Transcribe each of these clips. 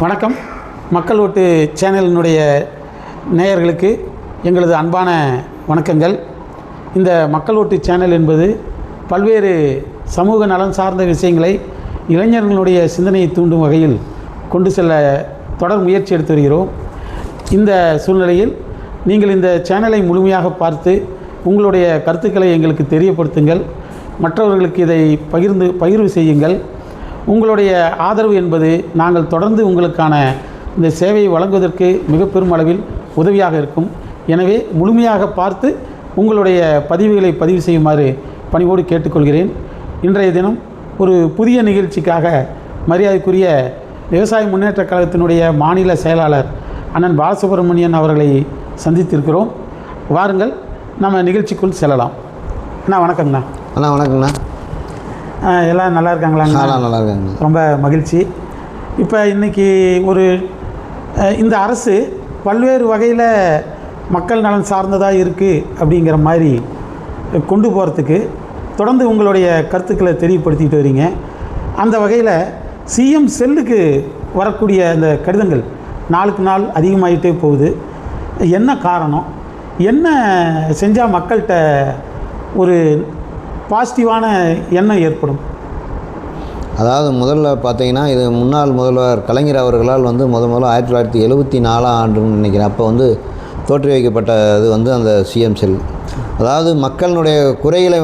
வணக்கம். மக்கள் ஓட்டு சேனலினுடைய நேயர்களுக்கு எங்களது அன்பான வணக்கங்கள். இந்த மக்கள் ஓட்டு சேனல் என்பது பல்வேறு சமூக நலன் சார்ந்த விஷயங்களை இளைஞர்களுடைய சிந்தனையை தூண்டும் வகையில் கொண்டு செல்ல தொடர் முயற்சி எடுத்து வருகிறோம். இந்த சூழ்நிலையில் நீங்கள் இந்த சேனலை முழுமையாக பார்த்து உங்களுடைய கருத்துக்களை எங்களுக்கு தெரியப்படுத்துங்கள். மற்றவர்களுக்கு இதை பகிர்வு செய்யுங்கள். உங்களுடைய ஆதரவு என்பது நாங்கள் தொடர்ந்து உங்களுக்கான இந்த சேவையை வழங்குவதற்கு மிக பெரும் அளவில் உதவியாக இருக்கும். எனவே முழுமையாக பார்த்து உங்களுடைய பதிவுகளை பதிவு செய்யுமாறு பணிவோடு கேட்டுக்கொள்கிறேன். இன்றைய தினம் ஒரு புதிய நிகழ்ச்சிக்காக மரியாதைக்குரிய விவசாய முன்னேற்றக் கழகத்தினுடைய மாநில செயலாளர் அண்ணன் பாலசுப்ரமணியன் அவர்களை சந்தித்திருக்கிறோம். வாருங்கள், நம்ம நிகழ்ச்சிக்குள் செல்லலாம். அண்ணா வணக்கங்கண்ணா. அண்ணா வணக்கங்கண்ணா. எல்லாம் நல்லா இருக்காங்களாங்க? நல்லா இருக்காங்க. ரொம்ப மகிழ்ச்சி. இப்போ இன்றைக்கி இந்த அரசு பல்வேறு வகையில் மக்கள் நலன் சார்ந்ததாக இருக்குது அப்படிங்கிற மாதிரி கொண்டு போகிறதுக்கு தொடர்ந்து உங்களுடைய கருத்துக்களை தெரியப்படுத்திட்டு வரீங்க. அந்த வகையில் சிஎம் செல்லுக்கு வரக்கூடிய அந்த கடிதங்கள் நாளுக்கு நாள் அதிகமாகிட்டே போகுது. என்ன காரணம்? என்ன செஞ்சால் மக்கள்கிட்ட ஒரு பாசிட்டிவான எண்ணம் ஏற்படும்? அதாவது முதல்ல பார்த்தீங்கன்னா, இது முன்னாள் முதல்வர் கலைஞர் அவர்களால் முதல்ல 1974 நினைக்கிறேன், அப்போ தோற்றி வைக்கப்பட்டது அந்த சிஎம் செல். அதாவது மக்களுடைய குறைகளை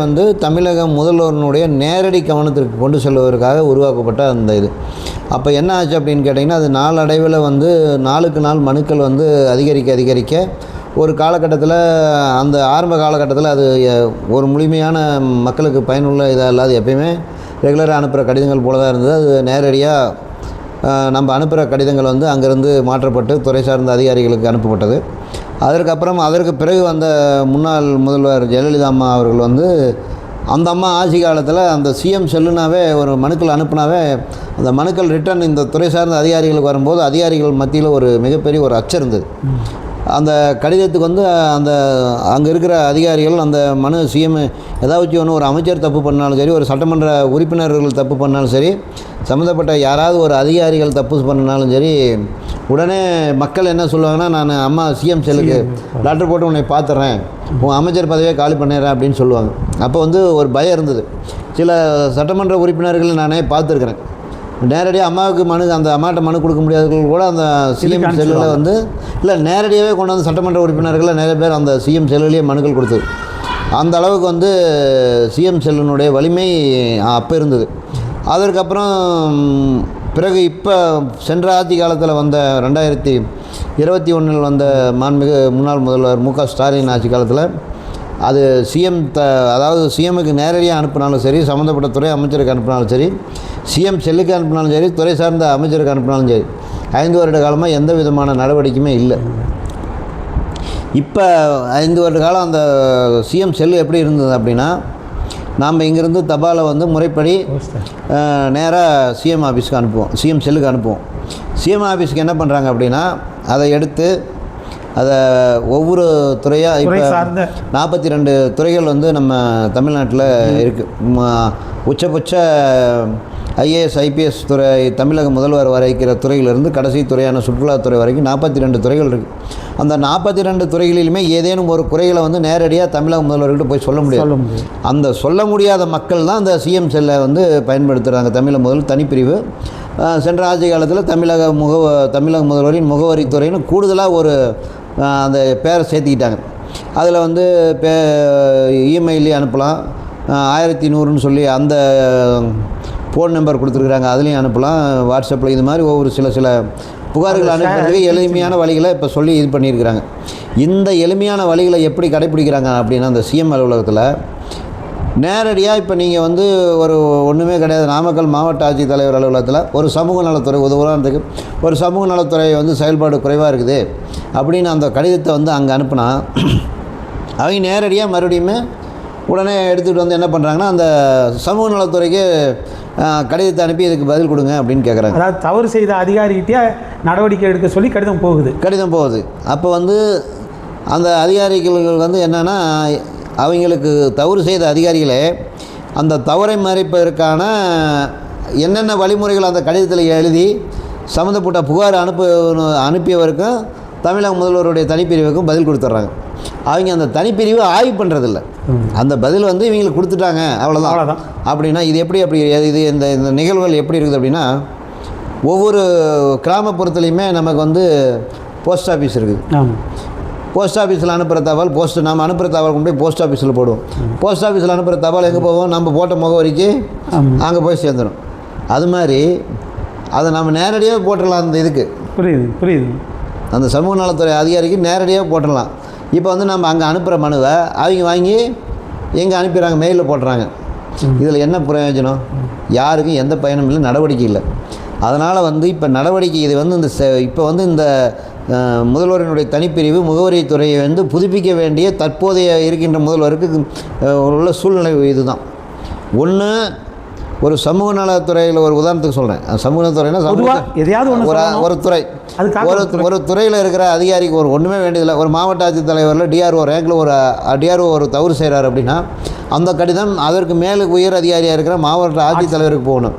தமிழக முதல்வருடைய நேரடி கவனத்திற்கு கொண்டு செல்வதற்காக உருவாக்கப்பட்ட அந்த இது. அப்போ என்ன ஆச்சு அப்படின்னு கேட்டிங்கன்னா, அது நாளடைவில் நாளுக்கு நாள் மனுக்கள் அதிகரிக்க ஒரு காலகட்டத்தில், அந்த ஆரம்ப காலகட்டத்தில் அது ஒரு முழுமையான மக்களுக்கு பயனுள்ள இதாக இல்லாது எப்பயுமே ரெகுலராக அனுப்புகிற கடிதங்கள் போல தான் இருந்தது. அது நேரடியாக நம்ம அனுப்புகிற கடிதங்கள் அங்கேருந்து மாற்றப்பட்டு துறை சார்ந்த அதிகாரிகளுக்கு அனுப்பப்பட்டது. அதற்கு பிறகு முன்னாள் முதல்வர் ஜெயலலிதா அம்மா அவர்கள் அந்த அம்மா ஆட்சி காலத்தில் அந்த சிஎம் செல்லுனாவே ஒரு மனுக்கள் அனுப்புனாவே அந்த மனுக்கள் ரிட்டர்ன் இந்த துறை சார்ந்த அதிகாரிகளுக்கு வரும்போது அதிகாரிகள் மத்தியில் ஒரு மிகப்பெரிய ஒரு அச்சம் இருந்தது. அந்த கடிதத்துக்கு அந்த அங்கே இருக்கிற அதிகாரிகள் அந்த மனு சிஎம் ஏதாச்சும் ஒரு அமைச்சர் தப்பு பண்ணாலும் சரி, ஒரு சட்டமன்ற உறுப்பினர்கள் தப்பு பண்ணாலும் சரி, சம்மந்தப்பட்ட யாராவது ஒரு அதிகாரிகள் தப்பு பண்ணாலும் சரி, உடனே மக்கள் என்ன சொல்லுவாங்கன்னா, நான் அம்மா சிஎம் செல்லுக்கு லெட்டர் போட்டு உன்னை பார்த்துட்றேன், உன் அமைச்சர் பதவியை காலி பண்ணிடுறேன் அப்படின்னு சொல்லுவாங்க. அப்போ ஒரு பயம் இருந்தது. சில சட்டமன்ற உறுப்பினர்கள் நானே பார்த்துருக்குறேன். நேரடியாக அம்மாவுக்கு அந்த அம்மாட்ட மனு கொடுக்க முடியாதவர்கள் கூட அந்த சிஎம் செல்லில் இல்லை நேரடியாகவே கொண்டு சட்டமன்ற உறுப்பினர்கள் நிறைய பேர் அந்த சிஎம் செல்லுலேயே மனுக்கள் கொடுத்தது. அந்த அளவுக்கு சிஎம் செல்லினுடைய வலிமை அப்போ இருந்தது. அதற்கப்புறம் பிறகு இப்போ சென்ற ஆட்சி காலத்தில் 2021 மாண்புமிகு முன்னாள் முதல்வர் மு க ஸ்டாலின் ஆட்சி காலத்தில் அது அதாவது சிஎம்முக்கு நேரடியாக அனுப்பினாலும் சரி, சம்மந்தப்பட்ட துறை அமைச்சருக்கு அனுப்பினாலும் சரி, சிஎம் செல்லுக்கு அனுப்பினாலும் சரி, துறை சார்ந்த அமைச்சருக்கு அனுப்பினாலும் சரி, 5 வருட காலமாக எந்த விதமான நடவடிக்கையுமே இல்லை. இப்போ 5 வருட காலம் அந்த சிஎம் செல்லு எப்படி இருந்தது அப்படின்னா, நாம் இங்கேருந்து தபாலை முறைப்படி நேராக சிஎம் ஆஃபீஸ்க்கு அனுப்புவோம், சிஎம் செல்லுக்கு அனுப்புவோம். சிஎம் ஆஃபீஸுக்கு என்ன பண்ணுறாங்க அப்படின்னா, அதை எடுத்து அதை ஒவ்வொரு துறையாக இப்போ 42 துறைகள் நம்ம தமிழ்நாட்டில் இருக்குது. உச்சபட்ச ஐஏஎஸ் ஐபிஎஸ் துறை தமிழக முதல்வர் வரைக்கிற துறையிலிருந்து கடைசி துறையான சுற்றுலாத்துறை வரைக்கும் 42 துறைகள் இருக்குது. அந்த 42 துறைகளிலுமே ஏதேனும் ஒரு குறைகளை நேரடியாக தமிழக முதல்வர்கிட்ட போய் சொல்ல முடியாது. அந்த சொல்ல முடியாத மக்கள் தான் அந்த சிஎம் செல்லை பயன்படுத்துகிறாங்க. தமிழக முதல்வர் தனிப்பிரிவு சென்ற ஆட்சி காலத்தில் தமிழக முதல்வரின் முகவரித்துறைன்னு கூடுதலாக ஒரு அந்த பேரை சேர்த்துக்கிட்டாங்க. அதில் இமெயிலே அனுப்பலாம், 1100ன்னு சொல்லி அந்த ஃபோன் நம்பர் கொடுத்துருக்குறாங்க, அதுலேயும் அனுப்பலாம், வாட்ஸ்அப்பில், இது மாதிரி ஒவ்வொரு சில புகார்கள் அனுப்புறதுக்கு எளிமையான வழிகளை இப்போ சொல்லி இது பண்ணியிருக்கிறாங்க. இந்த எளிமையான வழிகளை எப்படி கடைப்பிடிக்கிறாங்க அப்படின்னா, அந்த சிஎம் அலுவலகத்தில் நேரடியாக இப்போ நீங்கள் ஒரு ஒன்றுமே கிடையாது, நாமக்கல் மாவட்ட ஆட்சித்தலைவர் அலுவலகத்தில் ஒரு சமூக நலத்துறை உதாரணத்துக்கு ஒரு சமூக நலத்துறை செயல்பாடு குறைவாக இருக்குது அப்படின்னு அந்த கடிதத்தை அங்கே அனுப்புனா, அவங்க நேரடியாக மறுபடியும் உடனே எடுத்துகிட்டு என்ன பண்ணுறாங்கன்னா, அந்த சமூக நலத்துறைக்கு கடிதத்தை அனுப்பி இதுக்கு பதில் கொடுங்க அப்படின்னு கேட்குறாங்க. அதாவது தவறு செய்த அதிகாரிகிட்டே நடவடிக்கை எடுக்க சொல்லி கடிதம் போகுது. அப்போ அந்த அதிகாரிகள் என்னென்னா, அவங்களுக்கு தவறு செய்த அதிகாரிகளே அந்த தவறை மறைப்பதற்கான என்னென்ன வழிமுறைகள் அந்த கடிதத்தில் எழுதி சம்மந்தப்பட்ட புகார் அனுப்பியவருக்கும் தமிழக முதல்வருடைய தனிப்பிரிவுக்கும் பதில் கொடுத்துட்றாங்க. அவங்க அந்த தனிப்பிரிவு ஆய்வு பண்ணுறதில்ல. அந்த பதில் வந்து இவங்களுக்கு கொடுத்துட்டாங்க, அவ்வளோதான். அப்படின்னா இது எப்படி இது இந்த நிகழ்வுகள் எப்படி இருக்குது அப்படின்னா, ஒவ்வொரு கிராமப்புறத்துலேயுமே நமக்கு வந்து போஸ்ட் ஆஃபீஸ் இருக்குது. போஸ்ட் ஆஃபீஸில் அனுப்புகிற தகவல் நம்ம அனுப்புகிற தகவல் கொண்டு போய் போஸ்ட் ஆஃபீஸில் போடுவோம். போஸ்ட் ஆஃபீஸில் அனுப்புகிற தகவல் எங்கே போவோம்? நம்ம போட்ட முகவரிக்கு அங்கே போய் சேர்ந்துடும். அது மாதிரி அதை நம்ம நேரடியாக போட்டுடலாம். அந்த இதுக்கு புரியுது அந்த சமூக நலத்துறை அதிகாரிக்கு நேரடியாக போட்டுடலாம். இப்போ வந்து நம்ம அங்கே அனுப்புகிற மனுவை அவங்க வாங்கி எங்கே அனுப்பிடுறாங்க, மெயிலில் போட்டுறாங்க. இதில் என்ன பிரயோஜனம்? யாருக்கும் எந்த பயனும் இல்லை, நடவடிக்கை இல்லை. அதனால் வந்து இப்போ நடவடிக்கை இது வந்து இப்போ வந்து இந்த முதல்வரினுடைய தனிப்பிரிவு முகவரித்துறையை வந்து புதுப்பிக்க வேண்டிய தற்போதைய இருக்கின்ற முதல்வருக்கு உள்ள சூழ்நிலை இதுதான். ஒன்று, ஒரு சமூக நலத்துறையில் ஒரு உதாரணத்துக்கு சொல்கிறேன். சமூக நலத்துறைனா ஒரு துறை, ஒரு துறையில் இருக்கிற அதிகாரிக்கு ஒன்றுமே வேண்டியதில்லை. ஒரு மாவட்ட ஆட்சித்தலைவரில் டிஆர்ஓ ரேங்கில் ஒரு டிஆர்ஓ ஒரு தவறு செய்கிறார் அப்படின்னா அந்த கடிதம் அதற்கு மேலே உயர் அதிகாரியாக இருக்கிற மாவட்ட ஆட்சித்தலைவருக்கு போகணும்.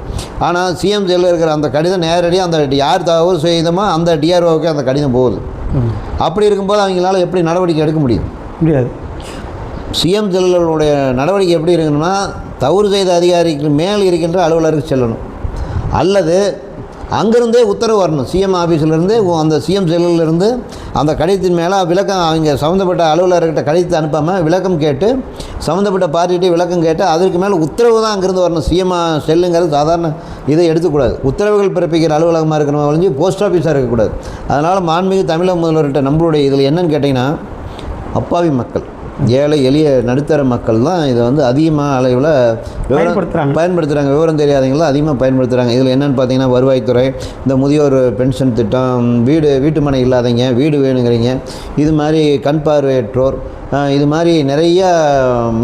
ஆனால் சிஎம் ஜெயிலில் இருக்கிற அந்த கடிதம் நேரடியாக அந்த யார் தவறு செய்தமோ அந்த டிஆர்ஓவுக்கு அந்த கடிதம் போகுது. அப்படி இருக்கும்போது அவங்களால எப்படி நடவடிக்கை எடுக்க முடியாது? சிஎம் ஜெயிலுடைய நடவடிக்கை எப்படி இருக்கணும்னா, தவறு செய்த அதிகாரிக்கு மேல் இருக்கின்ற அலுவலருக்கு செல்லணும், அல்லது அங்கேருந்தே உத்தரவு வரணும். சிஎம் ஆஃபீஸிலேருந்து அந்த சிஎம் செல்லிலிருந்து அந்த கடிதத்தின் மேலே விளக்கம் அவங்க சம்மந்தப்பட்ட அலுவலர்கிட்ட கடிதத்தை அனுப்பாமல் விளக்கம் கேட்டு சம்மந்தப்பட்ட பார்ட்டிகிட்டே விளக்கம் கேட்டு அதற்கு மேலே உத்தரவு தான் அங்கேருந்து வரணும். சிஎம் செல்லுங்கிறது சாதாரண இதை எடுத்துக்கூடாது. உத்தரவுகள் பிறப்பிக்கிற அலுவலகமாக இருக்கணும் ஒழிஞ்சு போஸ்ட் ஆஃபீஸாக இருக்கக்கூடாது. அதனால் மாண்புமிகு தமிழக முதல்வர்கிட்ட நம்மளுடைய இதில் என்னென்னு கேட்டிங்கன்னா, அப்பாவி மக்கள், ஏழை எளிய நடுத்தர மக்கள் தான் இதை வந்து அதிகமாக அளவில் பயன்படுத்துகிறாங்க. விவரம் தெரியாதவங்களாம் அதிகமாக பயன்படுத்துகிறாங்க. இதில் என்னென்னு பார்த்தீங்கன்னா, வருவாய்த்துறை, இந்த முதியோர் பென்ஷன் திட்டம், வீட்டு மனை இல்லாதவங்க வீடு வேணுங்கிறீங்க, இது மாதிரி கண் பார்வையற்றோர், இது மாதிரி நிறைய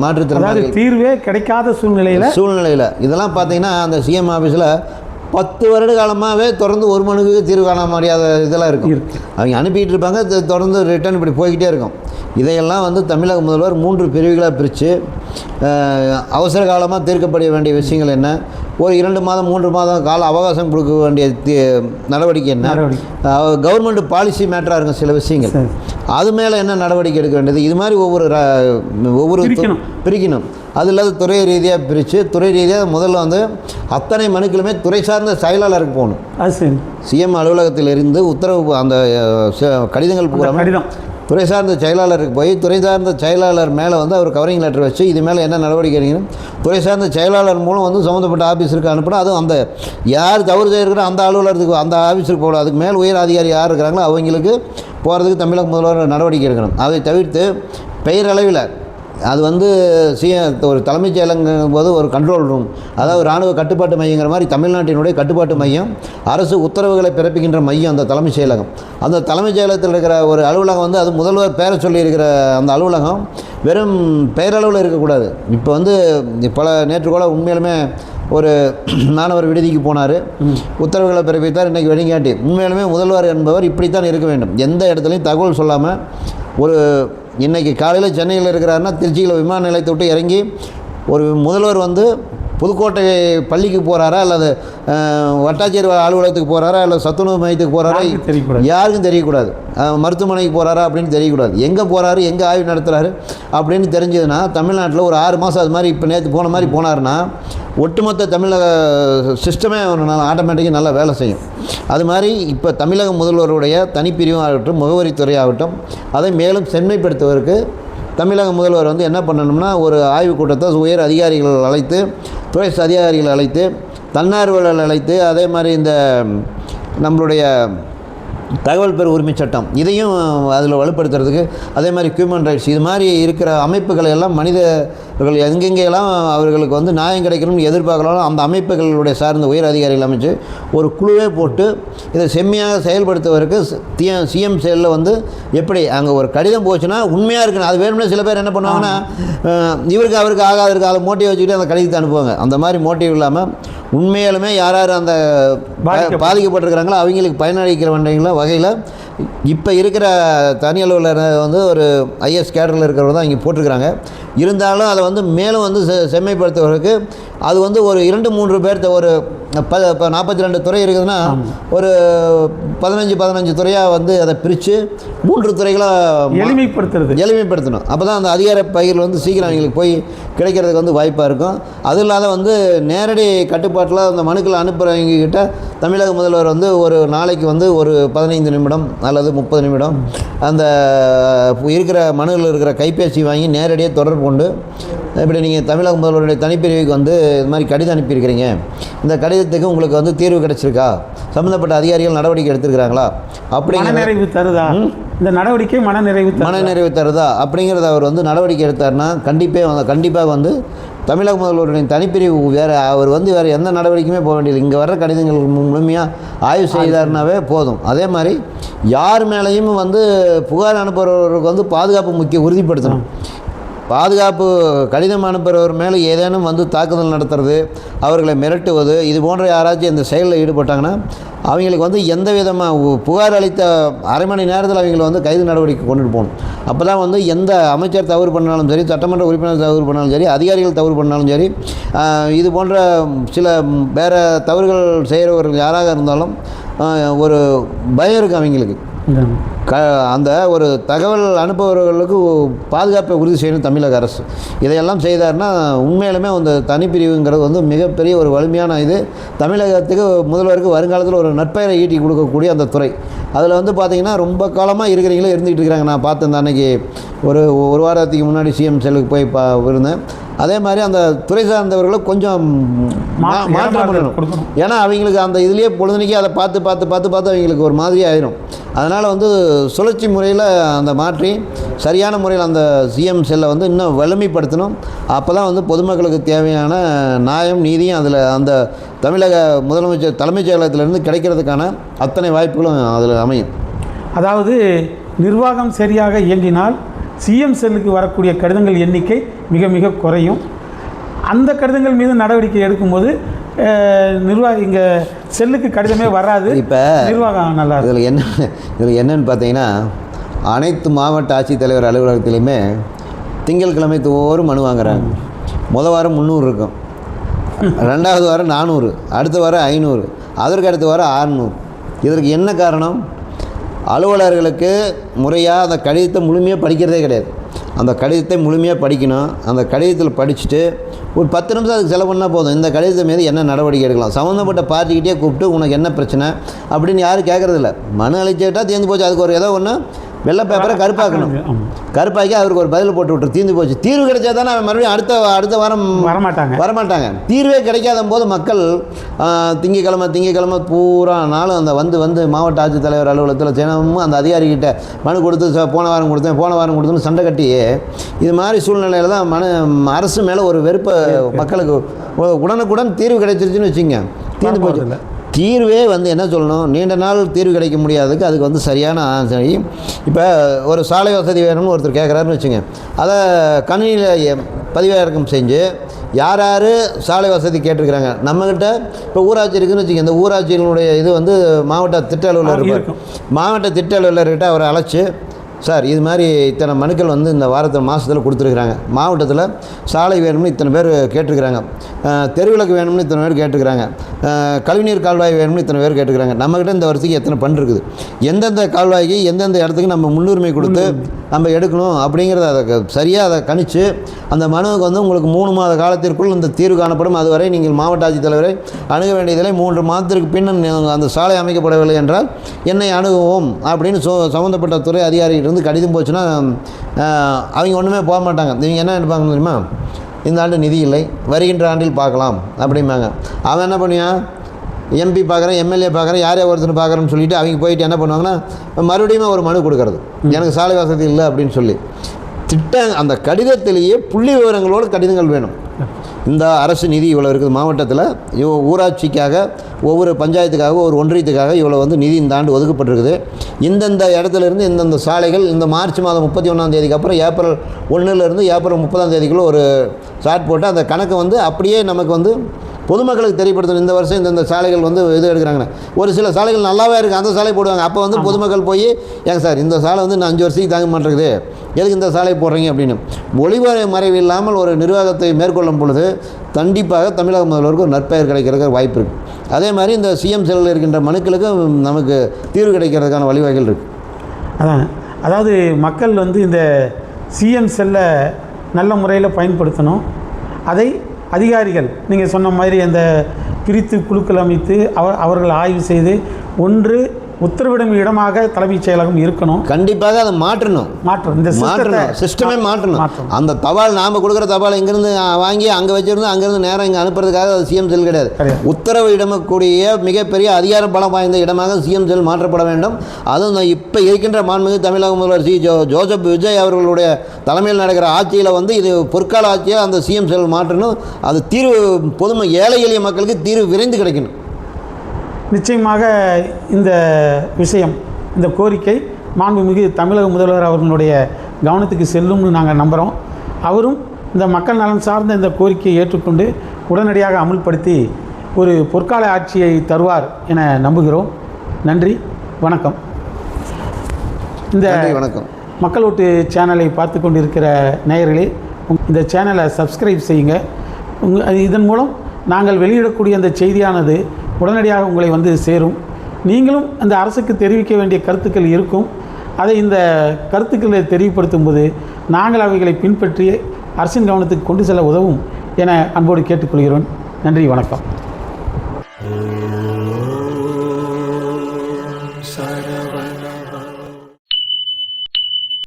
மாற்றுத்திறனாளி தீர்வே கிடைக்காத சூழ்நிலையில் இதெல்லாம் பார்த்தீங்கன்னா அந்த சிஎம் ஆஃபீஸில் 10 வருட காலமாகவே தொடர்ந்து ஒரு மனுக்கு தீர்வு காண முடியாத இதெல்லாம் இருக்கும். அவங்க அனுப்பிட்டு இருப்பாங்க, தொடர்ந்து ரிட்டர்ன் இப்படி போய்கிட்டே இருக்கும். இதையெல்லாம் வந்து தமிழக முதல்வர் 3 பிரிவுகளாக பிரித்து அவசர காலமாக தீர்க்கப்பட வேண்டிய விஷயங்கள் என்ன, ஒரு 2 மாதம் 3 மாதம் கால அவகாசம் கொடுக்க வேண்டிய நடவடிக்கை என்ன, கவர்மெண்ட் பாலிசி மேட்டராக இருக்கும் சில விஷயங்கள், அது மேலே என்ன நடவடிக்கை எடுக்க வேண்டியது, இது மாதிரி ஒவ்வொரு பிரிக்கணும். அது இல்லாத துறை ரீதியாக பிரித்து துறை ரீதியாக முதல்ல வந்து அத்தனை மனுக்களுமே துறை சார்ந்த செயலாளருக்கு போகணும். சிஎம் அலுவலகத்தில் இருந்து உத்தரவு அந்த கடிதங்கள் பூரா துறை சார்ந்த செயலாளருக்கு போய் துறை சார்ந்த செயலாளர் மேலே வந்து அவர் கவரிங் லெட்டர் வச்சு இது மேலே என்ன நடவடிக்கை எடுக்கணும் துறை சார்ந்த செயலாளர் மூலம் வந்து சம்மந்தப்பட்ட ஆஃபீஸருக்கு அனுப்பினா, அதுவும் அந்த யார் தவறு செய்யிருக்கிற அந்த அலுவலகத்துக்கு அந்த ஆஃபீஸருக்கு போகணும். அதுக்கு மேல் உயர் அதிகாரி யார் இருக்கிறாங்களோ அவங்களுக்கு போகிறதுக்கு தமிழக முதல்வர் நடவடிக்கை எடுக்கணும். அதை தவிர்த்து பெயரளவில் அது வந்து ஒரு தலைமைச் செயலங்கும் போது ஒரு கண்ட்ரோல் ரூம், அதாவது இராணுவ கட்டுப்பாட்டு மையங்கிற மாதிரி தமிழ்நாட்டினுடைய கட்டுப்பாட்டு மையம், அரசு உத்தரவுகளை பிறப்பிக்கின்ற மையம் அந்த தலைமைச் செயலகம். அந்த தலைமைச் செயலகத்தில் இருக்கிற ஒரு அலுவலகம் வந்து அது முதல்வர் பேரை சொல்லி இருக்கிற அந்த அலுவலகம் வெறும் பெயரளவில் இருக்கக்கூடாது. இப்போ வந்து நேற்று கூட உண்மையிலுமே ஒரு மாணவர் விடுதிக்கு போனார், உத்தரவுகளை பிறப்பித்தார், இன்றைக்கி வெடிங்காட்டி. உண்மையிலுமே முதல்வர் என்பவர் இப்படித்தான் இருக்க வேண்டும். எந்த இடத்துலையும் தகவல் சொல்லாமல் இன்றைக்கி காலையில் சென்னையில் இருக்கிறாருன்னா திருச்சியில் விமான நிலையத்தை விட்டு இறங்கி ஒரு முதல்வர் வந்து புதுக்கோட்டை பள்ளிக்கு போகிறாரா அல்லது வட்டாட்சியர் அலுவலகத்துக்கு போகிறாரா இல்லை சத்துணவு மையத்துக்கு போகிறாரா யாருக்கும் தெரியக்கூடாது. மருத்துவமனைக்கு போகிறாரா அப்படின்னு தெரியக்கூடாது. எங்கே போகிறாரு, எங்கே ஆய்வு நடத்துகிறாரு அப்படின்னு தெரிஞ்சதுன்னா தமிழ்நாட்டில் ஒரு 6 மாதம் அது மாதிரி இப்போ நேற்று போன மாதிரி போனாருன்னா ஒட்டுமொத்த தமிழக சிஸ்டமே ஆட்டோமேட்டிக்காக நல்லா வேலை செய்யும். அது மாதிரி இப்போ தமிழக முதல்வருடைய தனிப்பிரிவும் ஆகட்டும், முகவரித்துறை ஆகட்டும், அதை மேலும் செம்மைப்படுத்துவதற்கு தமிழக முதல்வர் வந்து என்ன பண்ணணும்னா, ஒரு ஆய்வுக் கூட்டத்தை உயர் அதிகாரிகள் அழைத்து, துறை அதிகாரிகள் அழைத்து, தன்னார்வலர்கள் அழைத்து, அதே மாதிரி இந்த நம்மளுடைய தகவல் பெறும் உரிமை சட்டம் இதையும் அதில் வலுப்படுத்துறதுக்கு, அதே மாதிரி ஹியூமன் ரைட்ஸ், இது மாதிரி இருக்கிற அமைப்புகள் எல்லாம் மனிதர்கள் எங்கெங்கெல்லாம் அவர்களுக்கு வந்து நியாயம் கிடைக்கணும்னு எதிர்பார்க்கலாம் அந்த அமைப்புகளுடைய சார்ந்த உயர் அதிகாரிகள் அமைச்சு ஒரு குழுவே போட்டு இதை செம்மையாக செயல்படுத்துவதற்கு சிஎம் செயலில் வந்து எப்படி அங்கே ஒரு கடிதம் போச்சுன்னா உண்மையாக இருக்கணும். அது வேணும்னா சில பேர் என்ன பண்ணுவாங்கன்னா, இவருக்கு அவருக்கு ஆகாதருக்கு அதை மோட்டிவ் வச்சுக்கிட்டு அந்த கடிதத்தை அனுப்புவாங்க. அந்த மாதிரி மோட்டிவ் இல்லாமல் உண்மையாலுமே யார் அந்த பாதிக்கப்பட்டிருக்கிறாங்களோ அவங்களுக்கு பயனளிக்கிற வேண்டிய வகையில் இப்போ இருக்கிற தனி அலுவலர் வந்து ஒரு ஐஎஸ் கேடரில் இருக்கிறவர் தான் இங்கே போட்டிருக்கிறாங்க. இருந்தாலும் அதை வந்து மேலும் வந்து செம்மைப்படுத்துவதற்கு அது வந்து ஒரு 2-3 பேர்த்த ஒரு இப்போ 42 துறை இருக்குதுன்னா ஒரு 15 துறையாக வந்து அதை பிரித்து 3 துறைகளாக எளிமைப்படுத்தணும். அப்போ தான் அந்த அதிகார பகிர்வு வந்து சீக்கிரம் அவங்களுக்கு போய் கிடைக்கிறதுக்கு வந்து வாய்ப்பாக இருக்கும். அது இல்லாத வந்து நேரடி கட்டுப்பாட்டில் அந்த மனுக்களை அனுப்புகிறவங்கக்கிட்ட தமிழக முதல்வர் வந்து ஒரு நாளைக்கு வந்து ஒரு 15 நிமிடம் அல்லது 30 நிமிடம் அந்த இருக்கிற மனுவில் இருக்கிற கைபேசி வாங்கி நேரடியாக தொடர்பு கொண்டு, இப்படி நீங்கள் தமிழக முதல்வருடைய தனிப்பிரிவுக்கு வந்து இது மாதிரி கடிதம் அனுப்பியிருக்கிறீங்க, இந்த கடிதத்துக்கு உங்களுக்கு வந்து தீர்வு கிடைச்சிருக்கா, சம்மந்தப்பட்ட அதிகாரிகள் நடவடிக்கை எடுத்துருக்கிறாங்களா, அப்படிங்கிற நிறைவு தருதா, இந்த நடவடிக்கை மனநிறைவு தருதா அப்படிங்கிறத அவர் வந்து நடவடிக்கை எடுத்தார்னா கண்டிப்பாக வந்து தமிழக முதல்வருடைய தனிப்பிரிவு அவர் வந்து வேறு எந்த நடவடிக்கையுமே போக வேண்டியது, இங்கே வர்ற கடிதங்கள் முழுமையாக ஆய்வு செய்தார்னாவே போதும். அதே மாதிரி யார் மேலேயும் வந்து புகார் அனுப்புகிறவருக்கு வந்து பாதுகாப்பு உறுதிப்படுத்தணும். பாதுகாப்பு கடிதம் அனுப்புகிறவர் மேலே ஏதேனும் வந்து தாக்குதல் நடத்துறது, அவர்களை மிரட்டுவது, இது போன்ற யாராச்சும் இந்த செயலில் ஈடுபட்டாங்கன்னா அவங்களுக்கு வந்து எந்த விதமாக புகார் அளித்த அரை மணி நேரத்தில் அவங்களை வந்து கைது நடவடிக்கை கொண்டுட்டு போகணும். அப்போ தான் வந்து எந்த அமைச்சர் தவறு பண்ணாலும் சரி, சட்டமன்ற உறுப்பினர் தவறு பண்ணாலும் சரி, அதிகாரிகள் தவறு பண்ணாலும் சரி, இது போன்ற சில வேறு தவறுகள் செய்கிறவர்கள் யாராக இருந்தாலும் ஒரு பயம் இருக்குது அவங்களுக்கு. அந்த ஒரு தகவல் அனுப்புபவர்களுக்கு பாதுகாப்பை உறுதி செய்யணும் தமிழக அரசு. இதையெல்லாம் செய்தார்னா உண்மையிலுமே அந்த தனிப்பிரிவுங்கிறது வந்து மிகப்பெரிய ஒரு வலிமையான இது, தமிழகத்துக்கு முதல்வருக்கு வருங்காலத்தில் ஒரு நற்பெயரை ஈட்டி கொடுக்கக்கூடிய அந்த துறை. அதில் வந்து பார்த்திங்கன்னா ரொம்ப காலமாக இருக்கிறீங்களே இருந்துகிட்டு இருக்கிறாங்க. நான் பார்த்தேன் அன்றைக்கி ஒரு வாரத்துக்கு முன்னாடி சிஎம் செல்லுக்கு போய் இருந்தேன். அதே மாதிரி அந்த துறை சார்ந்தவர்களும் கொஞ்சம் மாற்றம் பண்ணணும். ஏன்னா அவங்களுக்கு அந்த இதுலேயே பொழுதுனைக்கு அதை பார்த்து அவங்களுக்கு ஒரு மாதிரி ஆயிரும். அதனால் வந்து சுழற்சி முறையில் அந்த மாற்றி சரியான முறையில் அந்த சிஎம் செல்லை வந்து இன்னும் வலிமைப்படுத்தணும். அப்போ தான் வந்து பொதுமக்களுக்கு தேவையான நியாயம் நீதியும் அதில் அந்த தமிழக முதலமைச்சர் தலைமைச் செயலகத்திலேருந்து கிடைக்கிறதுக்கான அத்தனை வாய்ப்புகளும் அதில் அமையும். அதாவது நிர்வாகம் சரியாக இயங்கினால் சிஎம் செல்லுக்கு வரக்கூடிய கடிதங்கள் எண்ணிக்கை மிக மிக குறையும். அந்த கடிதங்கள் மீது நடவடிக்கை எடுக்கும்போது இங்கே செல்லுக்கு கடிதமே வராது. இப்போ நிர்வாகம் நல்லா இதில் என்னன்னு பார்த்தீங்கன்னா, அனைத்து மாவட்ட ஆட்சித்தலைவர் அலுவலகத்திலையுமே திங்கட்கிழமை தோறும் மனு வாங்குறாங்க. முதல் வாரம் 300 இருக்கும், 2வது வாரம் 400, அடுத்த வாரம் 500, அதற்கு அடுத்த வாரம் 600. இதற்கு என்ன காரணம்? அலுவலர்களுக்கு முறையாக அந்த கடிதத்தை முழுமையாக படிக்கிறதே கிடையாது. அந்த கடிதத்தை முழுமையாக படிக்கணும். அந்த கடிதத்தில் படிச்சுட்டு ஒரு 10 நிமிஷம் அதுக்கு செலவு பண்ணால் போதும். இந்த கடிதத்தை மீது என்ன நடவடிக்கை எடுக்கலாம், சம்மந்தப்பட்ட பார்ட்டிக்கிட்டே கூப்பிட்டு உனக்கு என்ன பிரச்சனை அப்படின்னு யாரும் கேட்குறதில்ல. மனு அளிச்சுட்டா தீர்ந்து போச்சு. அதுக்கு ஒரு ஏதோ ஒன்று வெள்ளை பேப்பரை கருப்பாக்கணும். கருப்பாக்கி அவருக்கு ஒரு பதில் போட்டு விட்டு தீர்ந்து போச்சு. தீர்வு கிடைச்சா தானே அவன் மறுபடியும் அடுத்த வாரம் வரமாட்டாங்க. தீர்வே கிடைக்காத போது மக்கள் திங்கக்கிழமை பூரா நாளும் அந்த வந்து மாவட்ட ஆட்சித்தலைவர் அலுவலகத்தில் தினமும் அந்த அதிகாரிகிட்ட மனு கொடுத்து போன வாரம் கொடுத்தேன்னு சண்டை கட்டி இது மாதிரி சூழ்நிலையில் தான் அரசு மேலே ஒரு வெறுப்பை மக்களுக்கு உடனுக்குடன் தீர்வு கிடைச்சிருச்சுன்னு வச்சுங்க, தீர்ந்து போச்சு. தீர்வே வந்து என்ன சொல்லணும், நீண்ட நாள் தீர்வு கிடைக்க முடியாதுக்கு அதுக்கு வந்து சரியான சரி. இப்போ ஒரு சாலை வசதி வேணும்னு ஒருத்தர் கேட்குறாருன்னு வச்சுங்க, அதை கணினியில் பதிவிறக்கம் செஞ்சு யார் சாலை வசதி கேட்டிருக்கிறாங்க நம்மக்கிட்ட. இப்போ ஊராட்சி இருக்குதுன்னு வச்சுங்க, இந்த ஊராட்சியினுடைய இது வந்து மாவட்ட திட்ட அலுவலர் இருப்பார். மாவட்ட திட்ட அலுவலர்கிட்ட அவரை அழைச்சி, சார் இது மாதிரி இத்தனை மனுக்கள் வந்து இந்த மாதத்தில் கொடுத்துருக்குறாங்க, மாவட்டத்தில் சாலை வேணும்னு இத்தனை பேர் கேட்டிருக்கிறாங்க, தெருவிளக்கு வேணும்னு இத்தனை பேர் கேட்டுக்கிறாங்க, கழிவுநீர் கால்வாய் வேணும்னு இத்தனை பேர் கேட்டுக்கிறாங்க, நம்மக்கிட்ட இந்த வருஷத்துக்கு எத்தனை இருக்குது, எந்தெந்த கால்வாய்க்கு எந்தெந்த இடத்துக்கு நம்ம முன்னுரிமை கொடுத்து நம்ம எடுக்கணும் அப்படிங்கிறத அதை சரியாக அதை கணிச்சு அந்த மனுவுக்கு வந்து உங்களுக்கு 3 மாத காலத்திற்குள் இந்த தீர்வு காணப்படும். அதுவரை நீங்கள் மாவட்ட ஆட்சித்தலைவரை அணுக வேண்டியதில்லை. 3 மாதத்திற்கு பின்னர் அந்த சாலை அமைக்கப்படவில்லை என்றால் என்னை அணுகுவோம் அப்படின்னு சம்மந்தப்பட்ட துறை அதிகாரிகிட்ட கடிதம் போச்சுன்னா அவங்க ஒன்றுமே போக மாட்டாங்க. இவங்க என்ன நினைப்பாங்க தெரியுமா, இந்த ஆண்டு நிதி இல்லை, வருகின்ற ஆண்டில் பார்க்கலாம் அப்படிம்பாங்க. அவன் என்ன பண்ணுவான், எம்பி பார்க்குறேன், எம்எல்ஏ பார்க்குறேன், யாரையா ஒருத்தர் பார்க்குறேன்னு சொல்லிவிட்டு அவங்க போயிட்டு என்ன பண்ணுவாங்கன்னா மறுபடியும் ஒரு மனு கொடுக்கறது, எனக்கு சாலை வசதி இல்லை அப்படின்னு சொல்லி. அந்த கடிதத்திலேயே புள்ளி விவரங்களோடு கடிதங்கள் வேணும். இந்த அரசு நிதி இவ்வளோ இருக்குது, மாவட்டத்தில் ஊராட்சிக்காக ஒவ்வொரு பஞ்சாயத்துக்காக ஒரு ஒன்றியத்துக்காக இவ்வளோ வந்து நிதி இந்த ஆண்டு ஒதுக்கப்பட்டிருக்குது, இந்தந்த இடத்துலேருந்து இந்தந்த சாலைகள் இந்த மார்ச் மாதம் 31ஆம் தேதிக்கு அப்புறம் ஏப்ரல் 1லேருந்து ஏப்ரல் 30ஆம் தேதிக்குள்ளே ஒரு சாட் போட்டு அந்த கணக்கை வந்து அப்படியே நமக்கு வந்து பொதுமக்களுக்கு தெரியப்படுத்தணும். இந்த வருஷம் இந்த சாலைகள் வந்து இது எடுக்கிறாங்கன்னு. ஒரு சில சாலைகள் நல்லாவே இருக்குது, அந்த சாலை போடுவாங்க. அப்போ வந்து பொதுமக்கள் போய் ஏங்க சார் இந்த சாலை வந்து இன்னும் 5 வருஷத்துக்கு தாங்க மாட்டேங்குது, எதுக்கு இந்த சாலை போடுறீங்க அப்படின்னு ஒளிவரை மறைவு இல்லாமல் ஒரு நிர்வாகத்தை மேற்கொள்ளும் பொழுது கண்டிப்பாக தமிழக முதல்வருக்கு ஒரு நற்பெயர் கிடைக்கிறதுக்கு வாய்ப்பு இருக்குது. அதே மாதிரி இந்த சிஎம் செல்லில் இருக்கின்ற மனுக்களுக்கு நமக்கு தீர்வு கிடைக்கிறதுக்கான வழிவகைகள் இருக்குது. அதாவது மக்கள் வந்து இந்த சிஎம் செல்லை நல்ல முறையில் பயன்படுத்தணும். அதை அதிகாரிகள் நீங்கள் சொன்ன மாதிரி அந்த பிரித்து குழுக்கள் அமைத்து அவர்கள் ஆய்வு செய்து ஒன்று உத்தரவிடும் இடமாக தலைமைச் செயலகம் இருக்கணும். கண்டிப்பாக அதை மாற்றணும். இந்த சிஸ்டமே மாற்றணும். அந்த தபால் நாம் கொடுக்குற தபால் இங்கேருந்து வாங்கி அங்கே வச்சிருந்து அங்கேருந்து நேரம் இங்கே அனுப்புறதுக்காக அது சிஎம் செல் கிடையாது. உத்தரவு இடமக்கூடிய மிகப்பெரிய அதிகார பலம் வாய்ந்த இடமாக சிஎம் செல் மாற்றப்பட வேண்டும். அதுவும் இப்போ இருக்கின்ற மாண்புமிகு தமிழக முதல்வர் ஜோசப் விஜய் அவர்களுடைய தலைமையில் நடக்கிற ஆட்சியில் வந்து இது பொற்கால ஆட்சியாக அந்த சிஎம் செல் மாற்றணும். அது தீர்வு ஏழை எளிய மக்களுக்கு தீர்வு விரைந்து கிடைக்கணும். நிச்சயமாக இந்த விஷயம், இந்த கோரிக்கை மாண்புமிகு தமிழக முதல்வர் அவர்களுடைய கவனத்துக்கு செல்லும்னு நாங்கள் நம்புகிறோம். அவரும் இந்த மக்கள் நலன் சார்ந்த இந்த கோரிக்கையை ஏற்றுக்கொண்டு உடனடியாக அமுல்படுத்தி ஒரு பொற்கால ஆட்சியை தருவார் என நம்புகிறோம். நன்றி, வணக்கம். இந்த மக்கள் ஓட்டு சேனலை பார்த்து கொண்டிருக்கிற நேயர்களே, இந்த சேனலை சப்ஸ்கிரைப் செய்யுங்க. இதன் மூலம் நாங்கள் வெளியிடக்கூடிய அந்த செய்தியானது உடனடியாக உங்களை வந்து சேரும். நீங்களும் அந்த அரசுக்கு தெரிவிக்க வேண்டிய கருத்துக்கள் இருக்கும். அதை இந்த கருத்துக்களை தெரிவுபடுத்தும் போது நாங்கள் அவைகளை பின்பற்றி அரசின் கவனத்துக்கு கொண்டு செல்ல உதவும் என அன்போடு கேட்டுக்கொள்கிறோம். நன்றி, வணக்கம்.